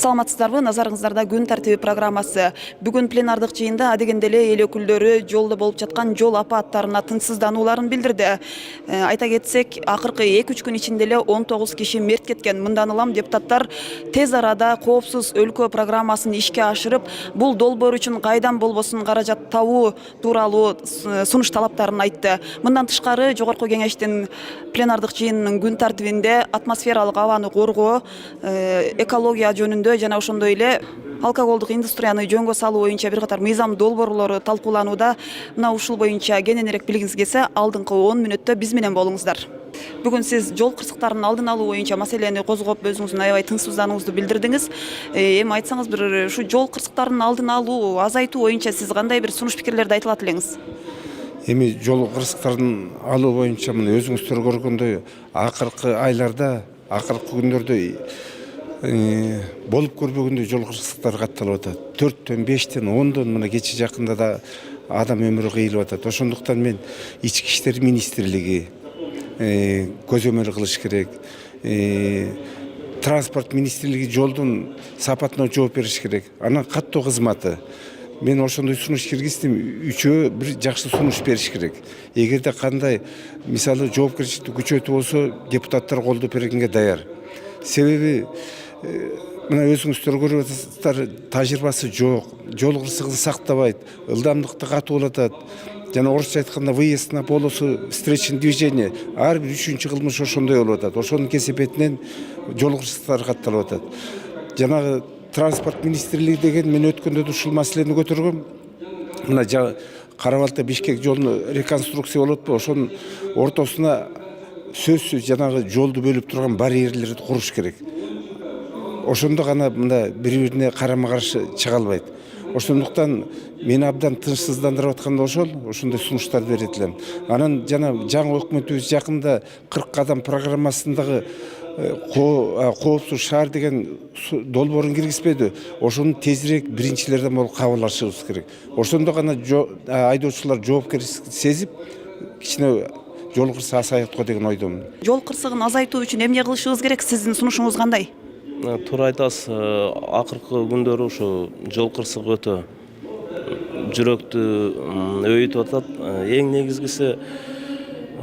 Саламатсыздарбы, назарыңыздарда күн тартиби программасы. Бүгүн пленардык жыйында адегенде эле эл өкүлдөрү жолдо болуп жаткан жол апаттарына тынчсызданууларын билдирди. Айта кетсек, акыркы 2-3 күн ичинде эле 19 киши мерт кеткен. Мындан улам депутаттар тез арада коопсуз өлкө программасын ишке ашырып, бул долбоор үчүн кайдан болбосун каражат табуу тууралуу сунуш талаптарын айтты. Мындан тышкары жогорку кеңештин пленардык жыйынынын күн тартибинде атмосфералык абаны коргоо, экология жөнүндө жана ошондой эле алкоголдук индустрияны жөнгө салуу боюнча бир катар мыйзам долбоорлору талкууланууда. Мына ушул боюнча кененирээк билгиңиз келсе, алдыңкы 10 мүнөттө биз менен болуңуздар. Бүгүн сиз жол кырсыктарынын алдын алуу боюнча маселени козгоп, өзүңүздүн аябай тынчсызданууңузду билдирдиңиз. Эми айтсаңыз, бир ушу жол кырсыктарынын алдын алуу, азайтуу боюнча сиз кандай бир сунуш пикирлерди айта алат элеңиз? Эми жол кырсыктарын алуу боюнча мына өзүңүздөр көргөндөй акыркы айларда, акыркы күндөрдө болуп көрбөгөндөй жол кырсыктары катталып атат. 4төн, 5тен, 10дон мына кече жакында да адам өмүрү кыйылып атат. Ошондуктан мен Ички иштер министрлиги көзөмөл кылыш керек. Транспорт министрлиги жолдун сапатына жооп бериш керек. Анан каттоо кызматы. Мен ошондой сунуш киргиздим, үчөө бир жакшы сунуш бериш керек. Эгерде кандай мисалы жоопкерчиликти күчөтүү болсо, депутаттар колдоп бергенге даяр. Себеби мына өзүңүздөр көрүп атасыздар, тажрыйбасы жок, жол кырсыгын сактабайт, ылдамдыкты катуулатат. Жана орусча айтканда выезд на полосу встречный движение. Ар бир 3-чү кылмыш ошондой болуп атат. Ошонун кесепетинен жол кырсыктары катталып атат. Жанагы транспорт министрлиги деген мен өткөндө да ушул маселени көтөргөм. Мына Карабалта Бишкек жолун реконструкция болуп атпы, ошонун ортосуна сөзсүз жанагы жолду бөлүп турган барьерлерди куруш керек. Ошондо гана мында бири-бирине карама-каршы чыга албайт. Ошондуктан мени абдан тынчсыздандырып аткан да ошондой сунуштарды берет элем. Анан жана жаңы өкмөтүбүз жакында 40 кадам программасындагы коопсуз шаар деген долбоорун киргизбеди. Ошону тезирээк биринчилерден болуп кабыл алышыбыз керек. Ошондо гана айдоочулар жоопкерчиликти сезип, кичине жол кырсыгы азаят го деген ойдомун. Жол кырсыгын азайтуу үчүн эмне кылышыбыз керек? Сиздин сунушуңуз кандай? Туура айтасыз. Акыркы күндөрү ушу жол кырсыгы өтө жүрөктү өйүтүп атат. Эң негизгиси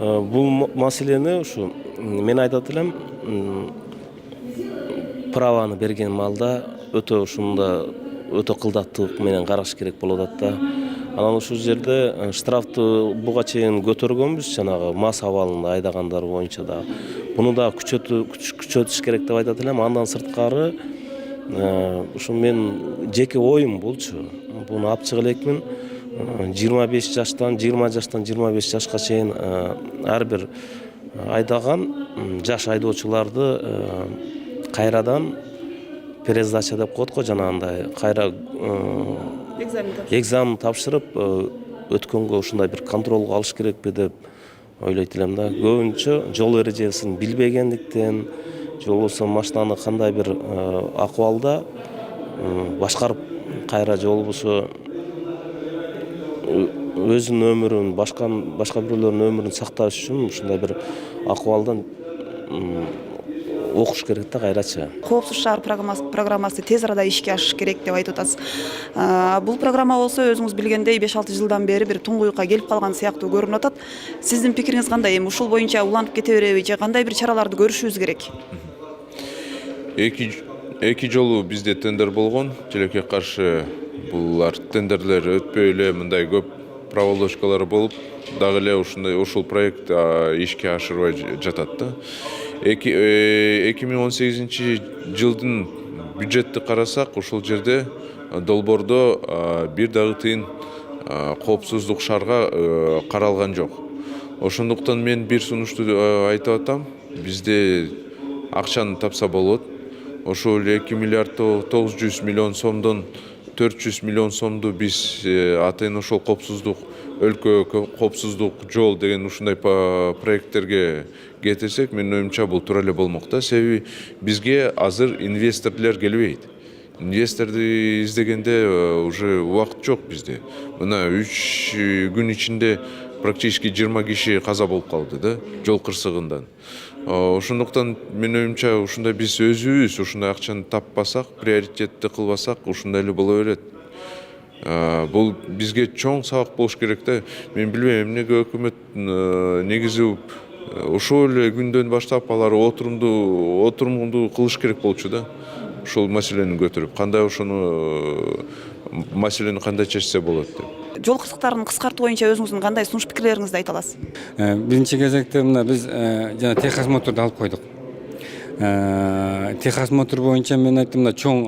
бул маселени ушу мен айтат элем, праваны берген маалда өтө ушунда өтө кылдаттуулук менен караш керек болуп атат да. Анан ушул жерде штрафты буга чейин көтөргөнбүз, жанагы мас абалында айдагандар боюнча да. Буну да күчөтүш керек деп айтат элем. Андан сырткары ушу мен жеке оюм болчу. Буну апчык элекмин. 25 жаштан 25 жашка чейин ар бир айдаган жаш айдоочуларды кайрадан пересдача деп коет го, жанагындай кайра экзамен тапшырып өткөнгө ушундай бир контролго алыш керекпи деп ойлойт элем да. Көбүнчө жол эрежесин билбегендиктен, же болбосо машинаны кандай бир акыбалда башкарып кайра же болбосо өзүнүн өмүрүн, башка бирөөлөрдүн өмүрүн сакташ үчүн ушундай бир акыбалдан окуш керек да кайрачы. Коопсуз шаар программасы тез арада ишке ашыш керек деп айтып атасыз. Бул программа болсо өзүңүз билгендей 5-6 жылдан бери бир туңгуюкка келип калган сыяктуу көрүнүп атат. Сиздин пикириңиз кандай? Эми ушул боюнча уланып кете береби же кандай бир чараларды көрүшүбүз керек? Эки жолу бизде тендер болгон. Тилекке каршы булар тендерлер өтпөй эле мындай көп проволочкалар болуп, дагы эле ушул проект ишке ашырбай жатат да. 2018 жылдын бюджетти карасак, ушул жерде долбоордо бир дагы тыйын коопсуздук шаарга каралган жок. Ошондуктан мен бир сунушту айтып атам. Бизде акчаны тапса болот. Ошол 2 миллиард 900 миллион сомдон 400 миллион сомду биз атайын ошол коопсуздук өлкө коопсуздук жол деген ушундай проекттерге кетирсек, менин оюмча бул туура эле болмок да. Себеби бизге азыр инвесторлор келбейт. Инвесторду издегенде уже убакыт жок бизде. Мына 3 күн ичинде практически 20 киши каза болуп калды да жол кырсыгынан. Ошондуктан менин оюмча ушундай биз өзүбүз ушундай акчаны таппасак, приоритетти кылбасак ушундай эле боло берет. Бул бизге чоң сабак болуш керек да. Мен билбейм эмнеге өкмөт негизи ошол эле күндөн баштап алар отурумду кылыш керек болчу да. Ушул маселени көтөрүп, кандай ошону маселени кандай чечсе болот деп. Жол кырсыктарын кыскартуу боюнча өзүңүздүн кандай сунуш пикирлериңизди айта аласыз? Биринчи кезекте мына биз жана техосмотрду алып койдук. Техосмотр боюнча мен айттым, мына чоң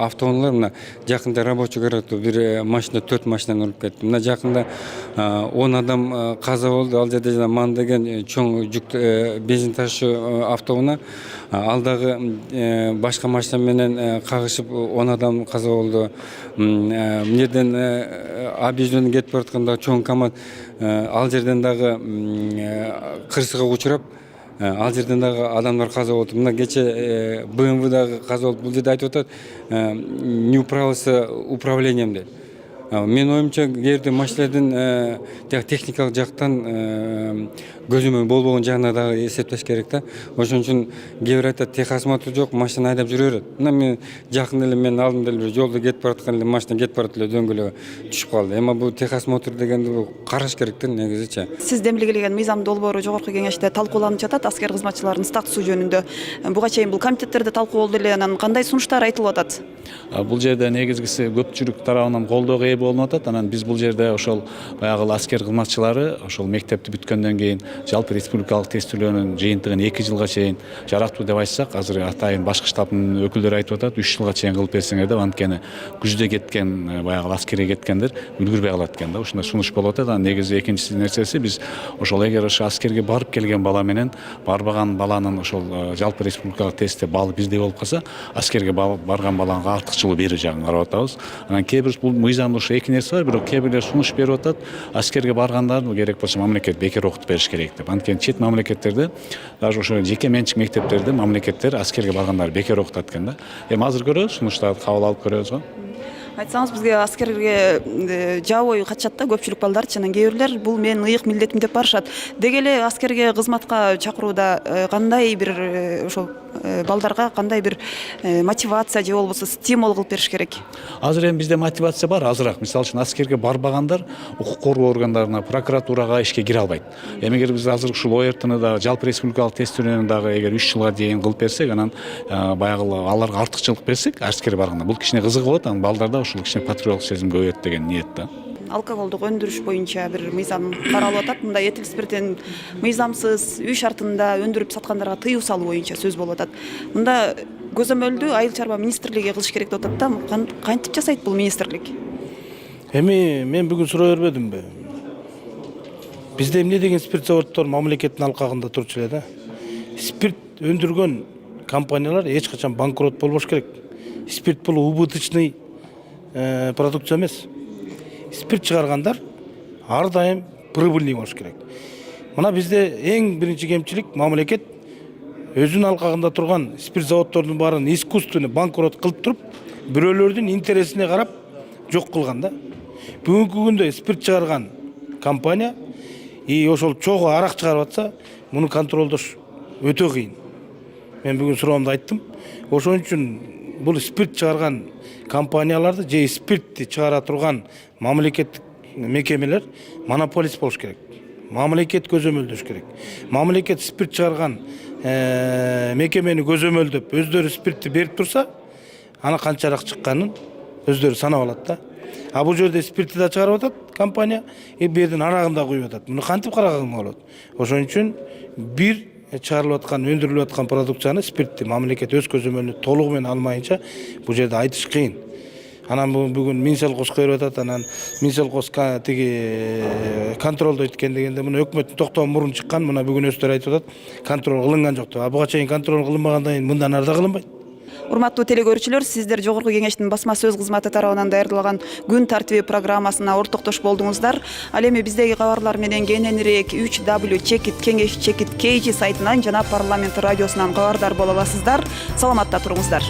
автоунаалар мына жакында рабочий городто бир машина 4 машинаны уруп кетти. Мына жакында 10 адам каза болду. Ал жерде жана Ман деген чоң жүк бензин ташуу автоунаа ал дагы башка машина менен кагышып 10 адам каза болду. Мына жерден объездден кетип баратканда чоң КАМАЗ ал жерден дагы кырсыгга учурап ал жерден дагы адамдар каза болду. Мына кече БМВ дагы каза болду. Бул жерде айтып атат, не управился управлением дейт. Мен оюмча кээ машиналардын техникалык жактан көзөмөл болбогон жагына дагы эсептеш керек да. Ошон үчүн кээ бир айтат, техосмотр жок, машина айдап жүрө берет. Мына мен жакын эле мен алдымда эле жолдо кетип бараткан эле машина кетип барат эле дөңгөлөгү түшүп калды. Эми бул техосмотр дегенди караш керек да негизичи. Сиз демилгелеген мыйзам долбоору жогорку кеңеште талкууланып жатат аскер кызматчыларынын статусу жөнүндө. Буга чейин бул комитеттерде талкуу болду эле, анан кандай сунуштар айтылып атат? Бул жерде негизгиси көпчүлүк тарабынан колдоого ээ болуп атат. Анан биз бул жерде ошол баягы аскер кызматчылары ошол мектепти бүткөндөн кийин жалпы республикалык тестөөлөөнүн жыйынтыгын 2 жылга чейин жараттуу деп айтсак, азыр атайын башкы штабынын өкүлдөрү айтып атат, 3 жылга чейин кылып берсеңер деп, анткени күздө кеткен баягы аскерге кеткендер үлгүрбөй калат экен да. Ушундай сунуш болуп атат. Анан негизи экинчи нерсеси, биз ошол эгер ошо аскерге барып келген бала менен барбаган баланын ошол жалпы республикалык тестте баалы бирдей болуп калса, аскерге барган баланга артыкчылык берүү жагын карап атабыз. Анан кээ бир бул мыйзамда ошо эки нерсе бар, бирок кээ бирлер сунуш берип атат, аскерге баргандарды керек болсо мамлекет бекер окутуп бериш керек деп. Анткени чет мамлекеттерде, даже ошо жеке менчик мектептерде мамлекеттер аскерге баргандарды бекер окутат экен да. Эми азыр көрөбүз, сунуштарды кабыл алып көрөбүз го. Айтсаңыз, бизге аскерге жабой качат да көпчүлүк балдарчы, анан кээ бирлер бул менин ыйык милдетим деп барышат. Деги эле аскерге кызматка чакырууда кандай бир ошо балдарга кандай бир мотивация же болбосо стимул кылып бериш керек? Азыр эми бизде мотивация бар азыраак. Мисалы үчүн аскерге барбагандар укук коргоо органдарына, прокуратурага ишке кире албайт. Эми эгер биз азыр ушул ОРТны да жалпы республикалык тестөөнүн дагы эгер 3 жылга чейин кылып берсек, анан баягы аларга артыкчылык берсек, аскерге барганда бул кичине кызык болот, анан балдарда ушул кичине патриоттук сезим көбөйөт деген ниет да. Алкоголдук өндүрүш боюнча бир мыйзам каралып атат. Мында этил спиртин мыйзамсыз үй шартында өндүрүп саткандарга тыюу салуу боюнча сөз болуп атат. Мында көзөмөлдү Айыл чарба министрлиги кылыш керек деп атат да. Кантип жасайт бул министрлик? Эми мен бүгүн суроо бербедимби? Бизде эмне деген спирт заводдор мамлекеттин алкагында турчу эле да. Спирт өндүргөн компаниялар эч качан банкрот болбош керек. Спирт бул убыточный продукция эмес. Спирт чыгаргандар ар дайым прибыльный болуш керек. Мына бизде эң биринчи кемчилик мамлекет өзүнүн алкагында турган спирт заводдордун баарын искусственный банкрот кылып туруп, бирөөлөрдүн интересине карап жок кылган да. Бүгүнкү күндө спирт чыгарган компания ошол чогуу арак чыгарып атса, муну контролдош өтө кыйын. Мен бүгүн суроомду айттым. Ошон үчүн бул спирт чыгарган компанияларды же спиртти чыгара турган мамлекеттик мекемелер монополист болуш керек. Мамлекет көзөмөлдөш керек. Мамлекет спирт чыгарган мекемени көзөмөлдөп, өздөрү спиртти берип турса, аны канчалык чыкканын өздөрү санап алат да. А бул жерде спиртти да чыгарып атат компания, бу жерден арагын да куюп атат. Муну кантип караганга болот? Ошон үчүн бир чыгарылып аткан, өндүрүлүп аткан продукцияны спиртти мамлекет өз көзөмөлүнө толугу менен алмайынча бул жерде айтыш кыйын. Анан бүгүн Минсельхоз көрүп атат, анан Минсельхоз тиги контролдойт экен дегенде, муну өкмөттүн токтогон мурун чыккан, мына бүгүн өздөрү айтып атат, контрол кылынган жок деп. Буга чейин контрол кылынбагандан кийин мындан ары да кылынбайт. Урматтуу телекөрүүчүлөр, сиздер Жогорку кеңештин басма сөз кызматы тарабынан даярдалган күн тартиби программасына ортоктош болдуңуздар. Ал эми биздеги кабарлар менен кененирээк 3W-Чекит-Кеңеш-Чекит-KG сайтынан жана парламент радиосунан кабардар боло аласыздар. Саламатта туруңуздар.